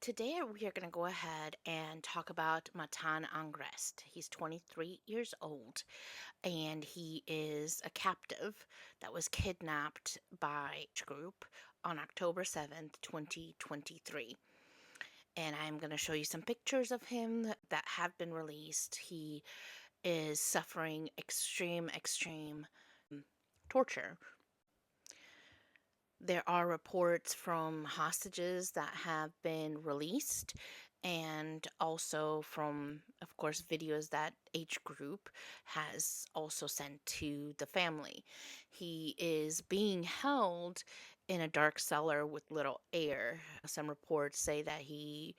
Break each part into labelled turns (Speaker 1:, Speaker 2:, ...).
Speaker 1: Today we are going to go ahead and talk about Matan Angrest. He's 23 years old and he is a captive that was kidnapped by a group on October 7th, 2023. And I'm going to show you some pictures of him that have been released. He is suffering extreme torture. There are reports from hostages that have been released, and also from, of course, videos that H group has also sent to the family. He is being held in a dark cellar with little air. Some reports say that he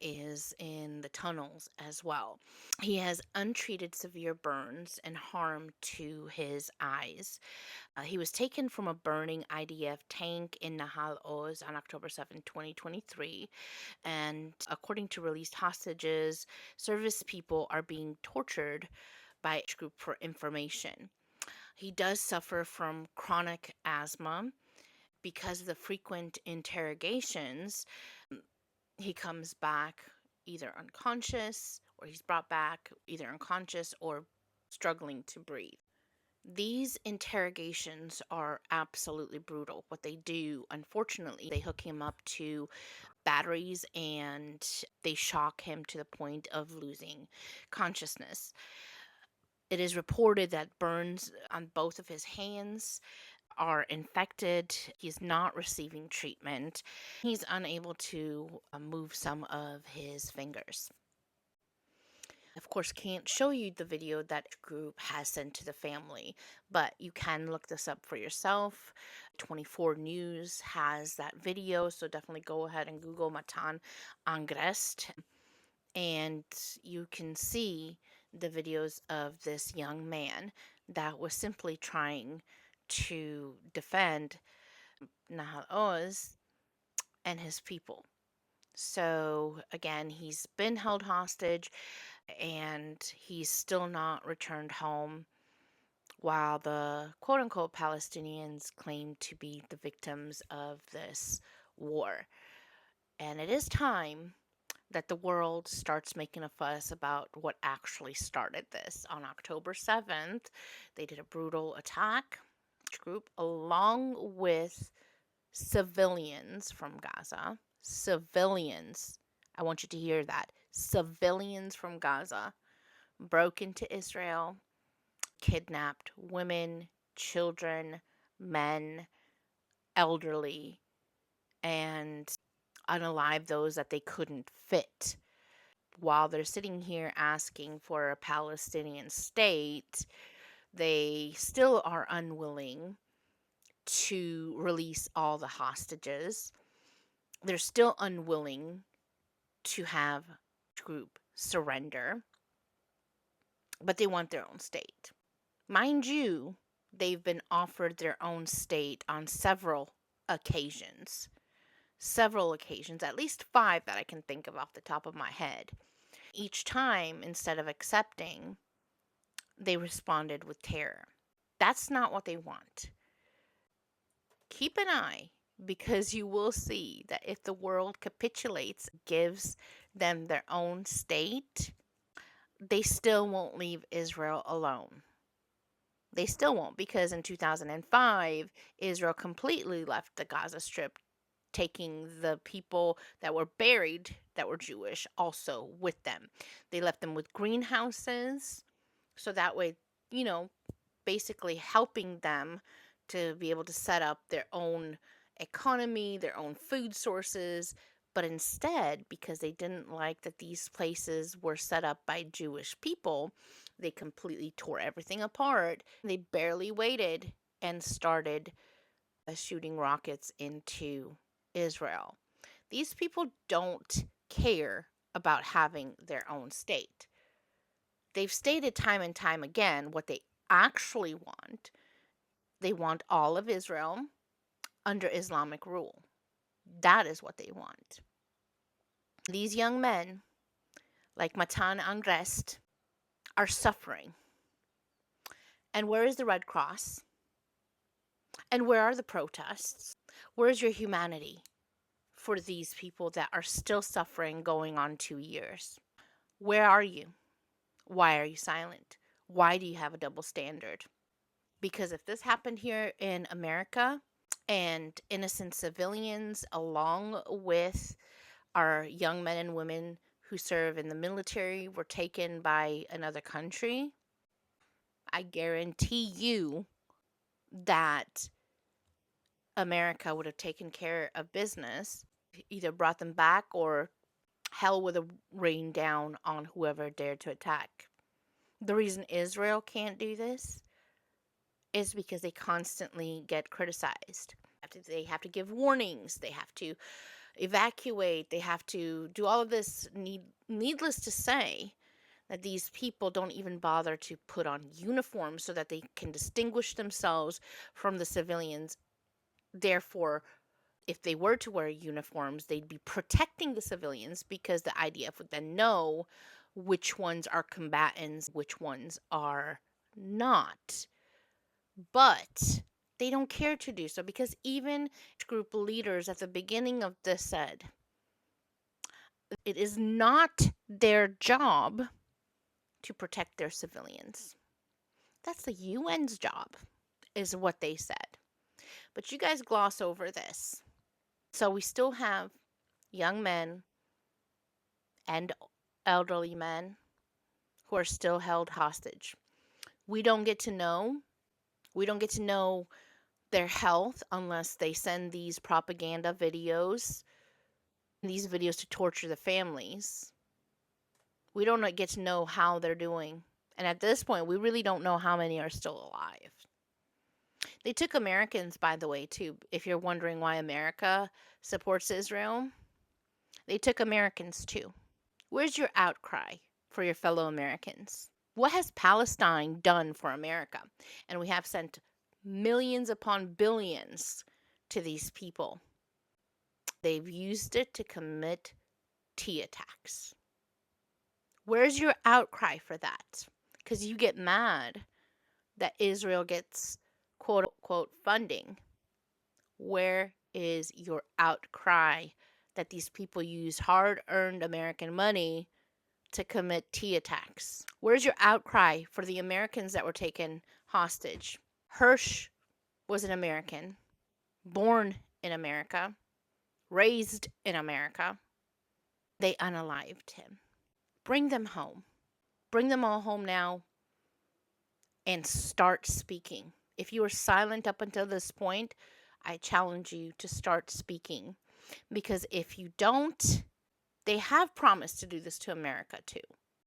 Speaker 1: is in the tunnels as well. He has untreated severe burns and harm to his eyes. He was taken from a burning IDF tank in Nahal Oz on October 7, 2023. And according to released hostages, service people are being tortured by H group for information. He does suffer from chronic asthma because of the frequent interrogations. He comes back either unconscious, or he's brought back either unconscious or struggling to breathe. These interrogations are absolutely brutal. What they do, unfortunately, they hook him up to batteries and they shock him to the point of losing consciousness. It is reported that burns on both of his hands are infected. He's not receiving treatment. He's unable to move some of his fingers. Of course, can't show you the video that group has sent to the family, but you can look this up for yourself. 24 News has that video, so definitely go ahead and Google Matan Angrest, and you can see the videos of this young man that was simply trying to defend Nahal Oz and his people. So again, he's been held hostage and he's still not returned home, while the quote unquote Palestinians claim to be the victims of this war. And it is time that the world starts making a fuss about what actually started this. On October 7th, they did a brutal attack group along with civilians from Gaza. Civilians. I want you to hear that. Civilians from Gaza broke into Israel, kidnapped women, children, men, elderly, and unalive those that they couldn't fit. While they're sitting here asking for a Palestinian state, they still are unwilling to release all the hostages. They're still unwilling to have group surrender, but they want their own state. Mind you, they've been offered their own state on several occasions. Several occasions, at least 5 that I can think of off the top of my head. Each time, instead of accepting, they responded with terror. That's not what they want. Keep an eye, because you will see that if the world capitulates, gives them their own state, they still won't leave Israel alone. They still won't, because in 2005, Israel completely left the Gaza Strip, taking the people that were buried that were Jewish also with them. They left them with greenhouses, so that way, basically helping them to be able to set up their own economy, their own food sources. But instead, because they didn't like that these places were set up by Jewish people, they completely tore everything apart. They barely waited and started shooting rockets into Israel. These people don't care about having their own state. They've stated time and time again what they actually want. They want all of Israel under Islamic rule. That is what they want. These young men, like Matan Angrest, are suffering. And where is the Red Cross? And where are the protests? Where is your humanity for these people that are still suffering going on 2 years. Where are you? Why are you silent? Why do you have a double standard? Because if this happened here in America and innocent civilians, along with our young men and women who serve in the military, were taken by another country, I guarantee you that America would have taken care of business, either brought them back or hell would have rained down on whoever dared to attack. The reason Israel can't do this is because they constantly get criticized. They have to give warnings, they have to evacuate, they have to do all of this. Needless to say, that these people don't even bother to put on uniforms so that they can distinguish themselves from the civilians. Therefore, if they were to wear uniforms, they'd be protecting the civilians because the IDF would then know which ones are combatants, which ones are not. But they don't care to do so because even group leaders at the beginning of this said it is not their job to protect their civilians. That's the UN's job, is what they said. But you guys gloss over this. So we still have young men and elderly men who are still held hostage. We don't get to know. We don't get to know their health unless they send these propaganda videos, these videos to torture the families. We don't get to know how they're doing. And at this point, we really don't know how many are still alive. They took Americans, by the way, too. If you're wondering why America supports Israel, they took Americans, too. Where's your outcry for your fellow Americans? What has Palestine done for America? And we have sent millions upon billions to these people. They've used it to commit T attacks. Where's your outcry for that? Because you get mad that Israel gets quote unquote funding. Where is your outcry that these people use hard earned American money to commit T attacks? Where's your outcry for the Americans that were taken hostage? Hirsch was an American, born in America, raised in America. They unalived him. Bring them home. Bring them all home now and start speaking. If you were silent up until this point, I challenge you to start speaking. Because if you don't, they have promised to do this to America too.